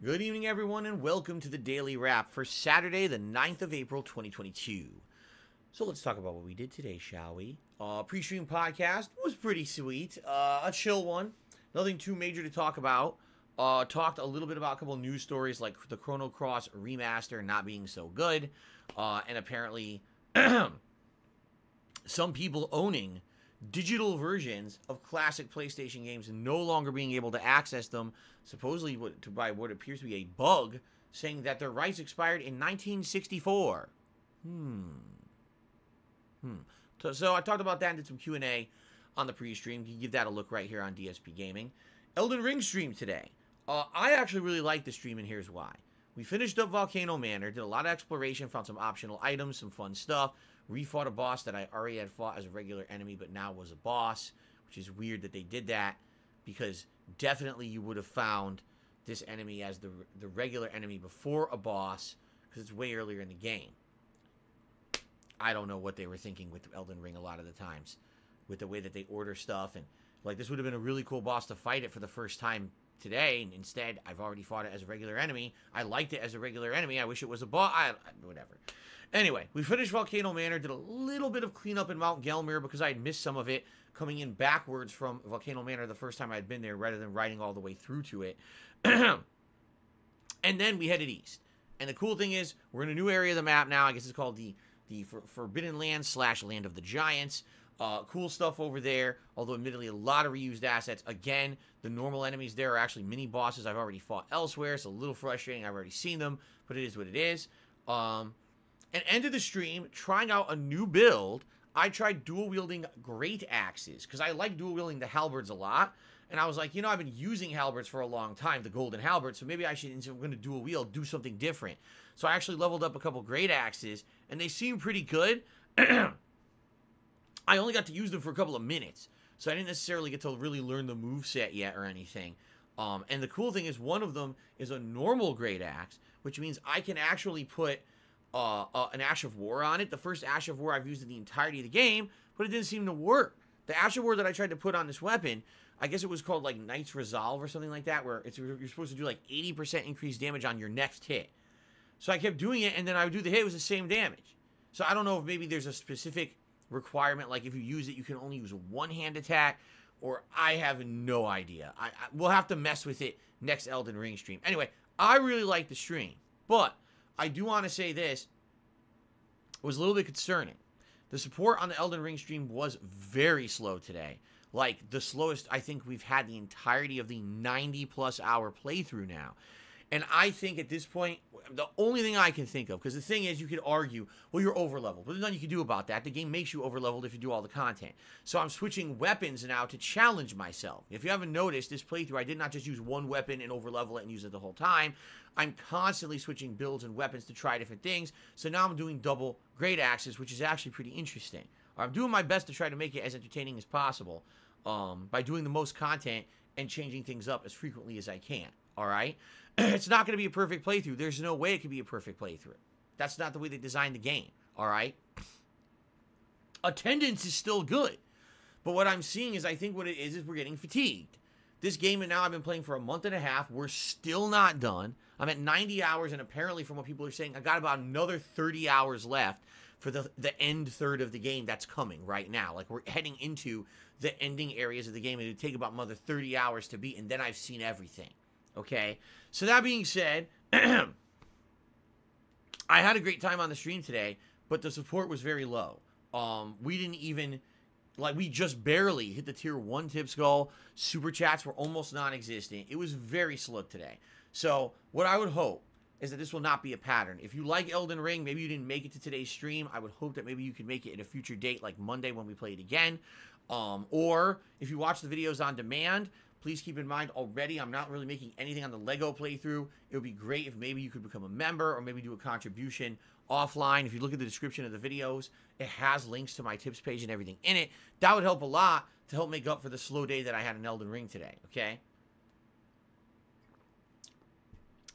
Good evening, everyone, and welcome to the Daily Wrap for Saturday, the 9th of April, 2022. So let's talk about what we did today, shall we? Pre-stream podcast was pretty sweet. A chill one. Nothing too major to talk about. Talked a little bit about a couple of news stories like the Chrono Cross remaster not being so good. And apparently some people owning digital versions of classic PlayStation games and no longer being able to access them, supposedly by what appears to be a bug, saying that their rights expired in 1964. So I talked about that and did some Q&A on the pre-stream. You can give that a look right here on DSPGaming. Elden Ring stream today. I actually really like the stream, and here's why. We finished up Volcano Manor, did a lot of exploration, found some optional items, some fun stuff. Refought a boss that I already had fought as a regular enemy, but now was a boss, which is weird that they did that, because definitely you would have found this enemy as the regular enemy before a boss, because it's way earlier in the game. I don't know what they were thinking with Elden Ring a lot of the times, with the way that they order stuff, and like this would have been a really cool boss to fight it for the first time today, and instead I've already fought it as a regular enemy. I liked it as a regular enemy. I wish it was a boss. Whatever. Anyway, we finished Volcano Manor, did a little bit of cleanup in Mount Gelmir because I had missed some of it coming in backwards from Volcano Manor the first time I had been there rather than riding all the way through to it. And then we headed east. And the cool thing is, we're in a new area of the map now. I guess it's called the Forbidden Land / Land of the Giants. Cool stuff over there, although admittedly a lot of reused assets. Again, the normal enemies there are actually mini bosses I've already fought elsewhere. It's a little frustrating. I've already seen them, but it is what it is. And ended the stream trying out a new build. I tried dual-wielding great axes, because I like dual-wielding the halberds a lot. And I was like, you know, I've been using halberds for a long time, the golden halberd, so maybe I should, instead of going to dual-wield, do something different. So I actually leveled up a couple great axes, and they seem pretty good. I only got to use them for a couple of minutes, so I didn't necessarily get to really learn the moveset yet or anything. And the cool thing is, one of them is a normal great axe, which means I can actually put an Ash of War on it. The first Ash of War I've used in the entirety of the game, but it didn't seem to work. The Ash of War that I tried to put on this weapon, I guess it was called like Knight's Resolve or something like that, where you're supposed to do like 80% increased damage on your next hit. So I kept doing it, and then I would do the hit, it was the same damage. So I don't know if maybe there's a specific requirement, like if you use it, you can only use a one-hand attack, or I have no idea. We'll have to mess with it next Elden Ring stream. Anyway, I really like the stream, but I do want to say this was a little bit concerning. The support on the Elden Ring stream was very slow today. Like, the slowest I think we've had the entirety of the 90-plus hour playthrough now. And I think at this point, the only thing I can think of, because the thing is, you could argue, well, you're over-leveled. But there's nothing you can do about that. The game makes you over-leveled if you do all the content. So I'm switching weapons now to challenge myself. If you haven't noticed, this playthrough, I did not just use one weapon and over-level it and use it the whole time. I'm constantly switching builds and weapons to try different things. So now I'm doing double great axes, which is actually pretty interesting. I'm doing my best to try to make it as entertaining as possible by doing the most content and changing things up as frequently as I can. All right? It's not going to be a perfect playthrough. There's no way it could be a perfect playthrough. That's not the way they designed the game. All right? Attendance is still good. But what I'm seeing is, I think what it is we're getting fatigued. This game, and now I've been playing for a month and a half. We're still not done. I'm at 90 hours, and apparently from what people are saying, I got about another 30 hours left for the end third of the game that's coming right now. Like, we're heading into the ending areas of the game, and it would take about another 30 hours to beat, and then I've seen everything. Okay? So that being said, I had a great time on the stream today, but the support was very low. We didn't even... Like, we just barely hit the tier 1 tips goal. Super chats were almost non-existent. It was very slow today. So, what I would hope is that this will not be a pattern. If you like Elden Ring, maybe you didn't make it to today's stream, I would hope that maybe you can make it at a future date, like Monday when we play it again. Or, if you watch the videos on demand, please keep in mind already, I'm not really making anything on the Lego playthrough. It would be great if maybe you could become a member or maybe do a contribution offline. If you look at the description of the videos, it has links to my tips page and everything in it. That would help a lot to help make up for the slow day that I had in Elden Ring today, okay?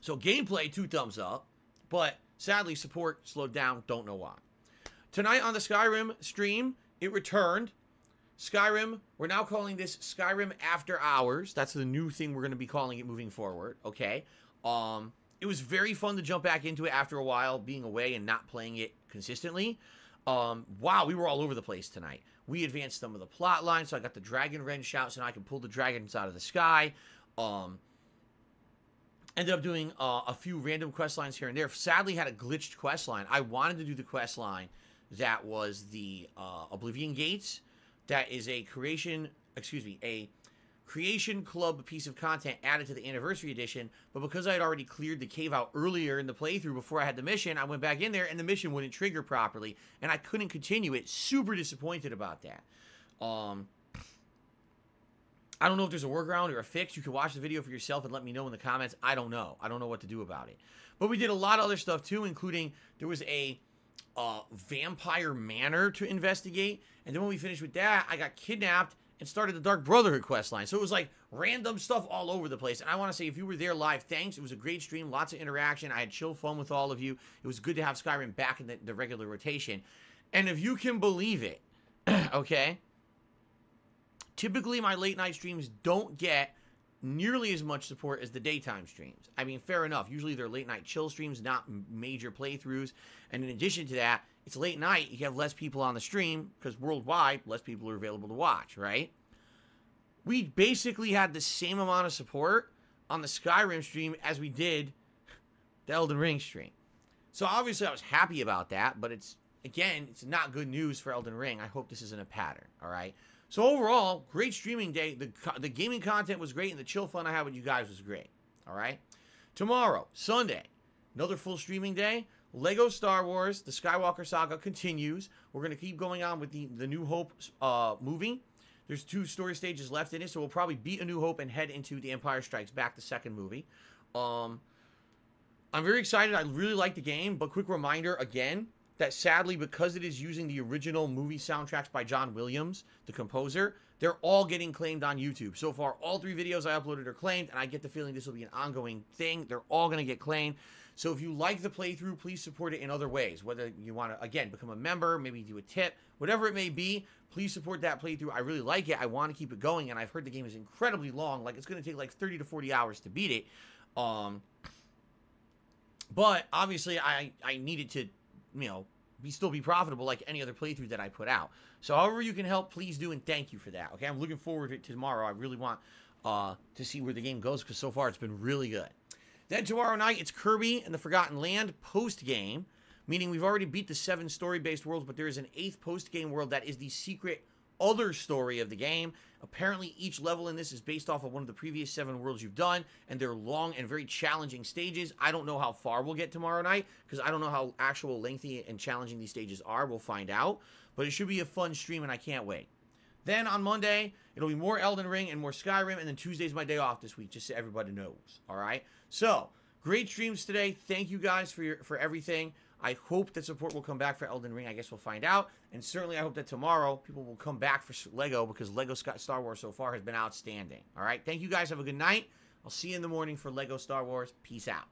So gameplay, 2 thumbs up, but sadly support slowed down, don't know why. Tonight on the Skyrim stream, it returned. Skyrim, we're now calling this Skyrim After Hours. That's the new thing we're going to be calling it moving forward, okay? It was very fun to jump back into it after a while, being away and not playing it consistently. Wow, we were all over the place tonight. We advanced some of the plot lines, so I got the dragon wrench out, so now I can pull the dragons out of the sky. Ended up doing a few random quest lines here and there. Sadly, had a glitched quest line. I wanted to do the quest line that was the Oblivion Gates. That is a creation club piece of content added to the anniversary edition, but because I had already cleared the cave out earlier in the playthrough before I had the mission, I went back in there and the mission wouldn't trigger properly, and I couldn't continue it. Super disappointed about that. I don't know if there's a workaround or a fix. You can watch the video for yourself and let me know in the comments. I don't know. I don't know what to do about it. But we did a lot of other stuff too, including there was a vampire manor to investigate, and then when we finished with that, I got kidnapped and started the Dark Brotherhood quest line. So it was like random stuff all over the place. And I want to say, if you were there live, thanks. It was a great stream, lots of interaction. I had chill fun with all of you. It was good to have Skyrim back in the regular rotation. And if you can believe it, okay, typically my late night streams don't get nearly as much support as the daytime streams. I mean, fair enough. Usually they're late night chill streams, not major playthroughs. And in addition to that, it's late night. You have less people on the stream because worldwide, less people are available to watch, right? We basically had the same amount of support on the Skyrim stream as we did the Elden Ring stream. So obviously I was happy about that, but it's not good news for Elden Ring. I hope this isn't a pattern, all right? So overall, great streaming day. The gaming content was great, and the chill fun I had with you guys was great. All right? Tomorrow, Sunday, another full streaming day. Lego Star Wars, the Skywalker Saga continues. We're going to keep going on with the New Hope movie. There's 2 story stages left in it, so we'll probably beat A New Hope and head into The Empire Strikes Back, the second movie. I'm very excited. I really like the game, but quick reminder again, that sadly, because it is using the original movie soundtracks by John Williams, the composer, they're all getting claimed on YouTube. So far, all 3 videos I uploaded are claimed, and I get the feeling this will be an ongoing thing. They're all going to get claimed. So if you like the playthrough, please support it in other ways. Whether you want to, again, become a member, maybe do a tip, whatever it may be, please support that playthrough. I really like it. I want to keep it going, and I've heard the game is incredibly long. Like, it's going to take like 30 to 40 hours to beat it. But obviously, I needed to, you know, still be profitable like any other playthrough that I put out. So however you can help, please do, and thank you for that. Okay, I'm looking forward to tomorrow. I really want to see where the game goes, because so far it's been really good. Then tomorrow night, it's Kirby and the Forgotten Land post-game, meaning we've already beat the 7 story-based worlds, but there is an 8th post-game world that is the secret other story of the game. Apparently, each level in this is based off of one of the previous 7 worlds you've done, and they're long and very challenging stages. I don't know how far we'll get tomorrow night, because I don't know how actual lengthy and challenging these stages are. We'll find out, but it should be a fun stream, and I can't wait. Then on Monday, it'll be more Elden Ring and more Skyrim, and then Tuesday's my day off this week, just so everybody knows, all right? So, great streams today. Thank you guys for everything. I hope that support will come back for Elden Ring. I guess we'll find out. And certainly I hope that tomorrow people will come back for Lego, because Lego Star Wars so far has been outstanding. All right? Thank you guys. Have a good night. I'll see you in the morning for Lego Star Wars. Peace out.